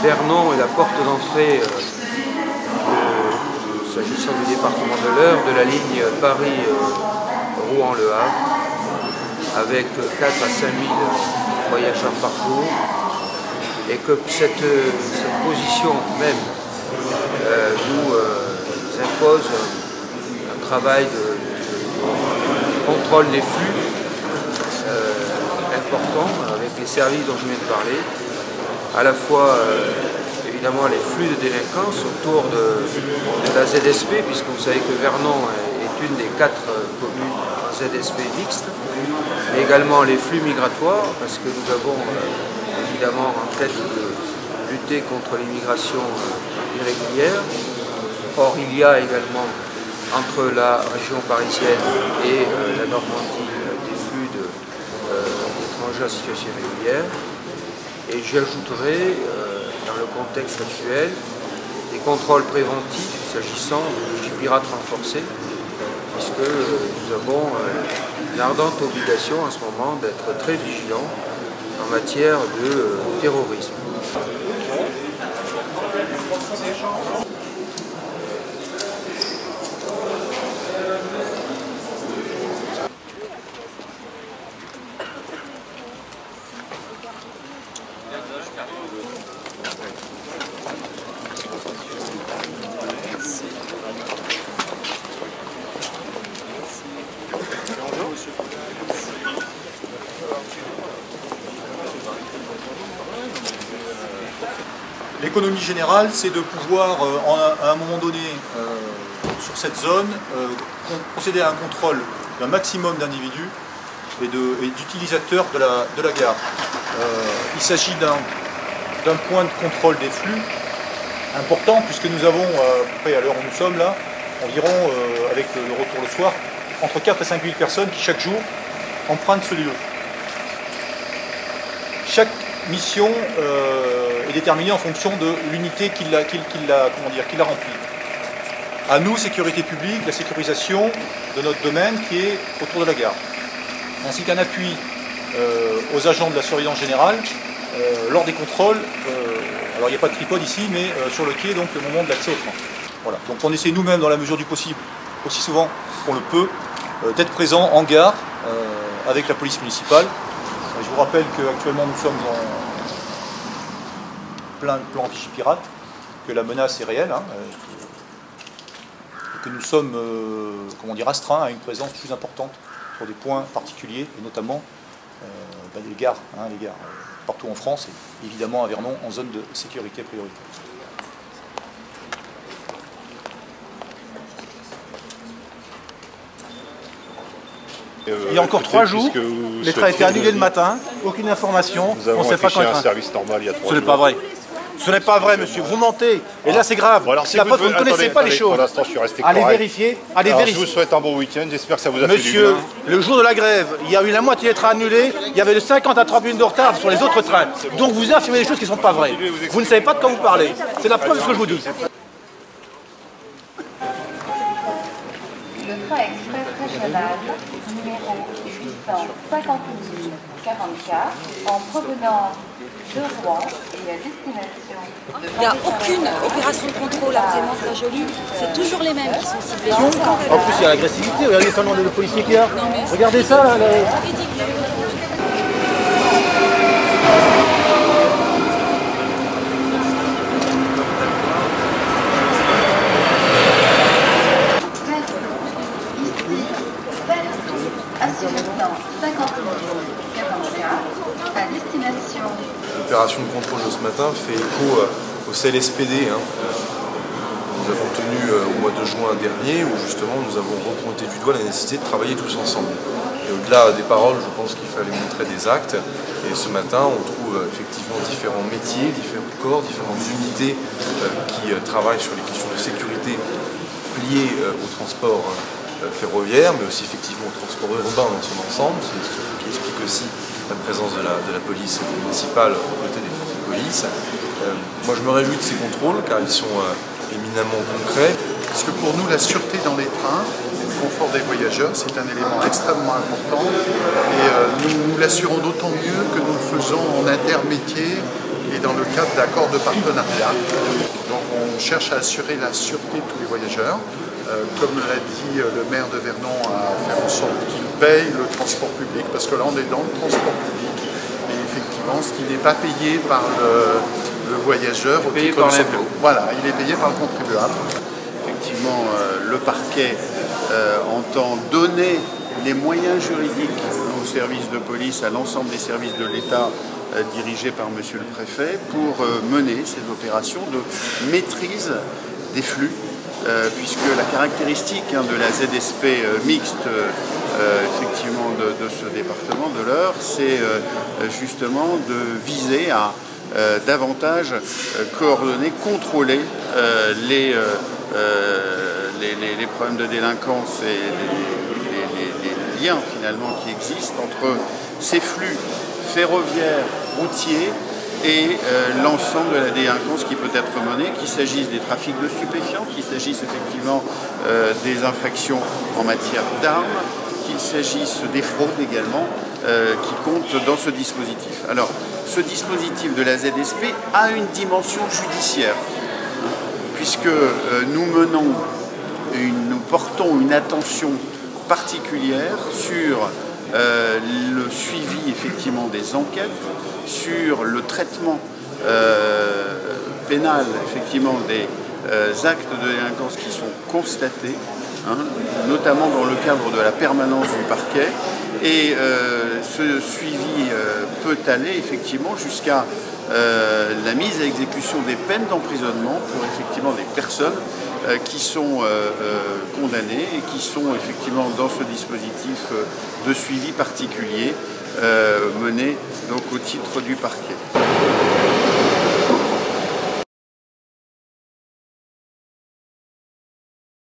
Vernon est la porte d'entrée, s'agissant du département de l'Eure, de la ligne Paris-Rouen-Le Havre, avec 4 à 5 000 voyageurs par jour, et que cette position même nous impose un travail de contrôle des flux important avec les services dont je viens de parler, à la fois évidemment les flux de délinquance autour de la ZSP, puisque vous savez que Vernon est une des 4 communes ZSP mixtes, mais également les flux migratoires, parce que nous avons évidemment en tête de lutter contre l'immigration irrégulière. Or, il y a également entre la région parisienne et la Normandie des flux d'étrangers en situation irrégulière. Et j'ajouterai, dans le contexte actuel, des contrôles préventifs s'agissant du pirate renforcé, puisque nous avons une ardente obligation en ce moment d'être très vigilants en matière de terrorisme. L'économie générale, c'est de pouvoir, à un moment donné, sur cette zone, procéder à un contrôle d'un maximum d'individus et d'utilisateurs de la gare. Il s'agit d'un point de contrôle des flux important, puisque nous avons, à peu près à l'heure où nous sommes là, environ, avec le retour le soir, entre 4 et 5 000 personnes qui, chaque jour, empruntent ce lieu. Chaque mission est déterminée en fonction de l'unité qui l'a remplie. À nous, sécurité publique, la sécurisation de notre domaine qui est autour de la gare, ainsi qu'un appui aux agents de la surveillance générale lors des contrôles. Alors il n'y a pas de tripode ici, mais sur le quai, donc le moment de l'accès au train. Voilà. Donc on essaie nous-mêmes, dans la mesure du possible, aussi souvent qu'on le peut, d'être présent en gare avec la police municipale. Je vous rappelle qu'actuellement nous sommes en plein plan anti-pirate, que la menace est réelle, et que nous sommes astreints à une présence plus importante sur des points particuliers, et notamment les gares, partout en France, et évidemment à Vernon en zone de sécurité prioritaire. Il y a encore 3 jours, les trains étaient annulés le matin, aucune information, on ne sait pas quand un service normal il y a 3 jours. Ce n'est pas vrai. Ce n'est pas vrai, monsieur, vous mentez. Et là, c'est grave. Bon, alors, c'est la preuve que vous ne connaissez pas les choses. Pour l'instant, je suis resté allez correct. vérifier. Je vous souhaite un bon week-end, j'espère que ça vous a fait du bien. Monsieur, le jour de la grève, il y a eu la moitié des trains annulés, il y avait de 50 à 30 minutes de retard sur les autres trains. Donc vous affirmez des choses qui ne sont pas vraies. Vous ne savez pas de quoi vous parlez. C'est la preuve de ce que je vous dis. Le train express régional numéro 851-44 en provenance de Rouen et à destination de... Il n'y a aucune opération de contrôle après Mantes-la-Jolie, c'est toujours les mêmes qui sont ciblés. En plus, il y a l'agressivité, regardez ça le nombre de policiers qu'il y a. Regardez ça là. L'opération de contrôle de ce matin fait écho au CLSPD. Nous avons tenu au mois de juin dernier, où justement nous avons repointé du doigt la nécessité de travailler tous ensemble. Et au-delà des paroles, je pense qu'il fallait montrer des actes. Et ce matin, on trouve effectivement différents métiers, différents corps, différentes unités qui travaillent sur les questions de sécurité liées au transport ferroviaire, mais aussi effectivement au transport urbain dans son ensemble. C'est ce qui explique aussi la présence de la police municipale aux côtés des forces de police. Moi je me réjouis de ces contrôles car ils sont éminemment concrets. Parce que pour nous, la sûreté dans les trains, le confort des voyageurs, c'est un élément extrêmement important. Et nous l'assurons d'autant mieux que nous le faisons en intermétier et dans le cadre d'accords de partenariat. Donc on cherche à assurer la sûreté de tous les voyageurs. Comme l'a dit le maire de Vernon, à faire en sorte qu'il paye le transport public, parce que là on est dans le transport public. Et effectivement, ce qui n'est pas payé par le voyageur, au titre de son... Voilà, il est payé par le contribuable. Effectivement, le parquet entend donner les moyens juridiques aux services de police, à l'ensemble des services de l'État dirigés par Monsieur le Préfet, pour mener ces opérations de maîtrise des flux, puisque la caractéristique de la ZSP mixte effectivement de ce département de l'Eure, c'est justement de viser à davantage coordonner, contrôler les problèmes de délinquance et les liens finalement qui existent entre ces flux ferroviaires, routiers et l'ensemble de la délinquance qui peut être menée, qu'il s'agisse des trafics de stupéfiants, qu'il s'agisse effectivement des infractions en matière d'armes, qu'il s'agisse des fraudes également, qui comptent dans ce dispositif. Alors, ce dispositif de la ZSP a une dimension judiciaire, puisque nous portons une attention particulière sur le suivi effectivement des enquêtes, sur le traitement pénal effectivement des actes de délinquance qui sont constatés, notamment dans le cadre de la permanence du parquet, et ce suivi peut aller effectivement jusqu'à la mise à exécution des peines d'emprisonnement pour effectivement des personnes qui sont condamnées et qui sont effectivement dans ce dispositif de suivi particulier mené donc au titre du parquet.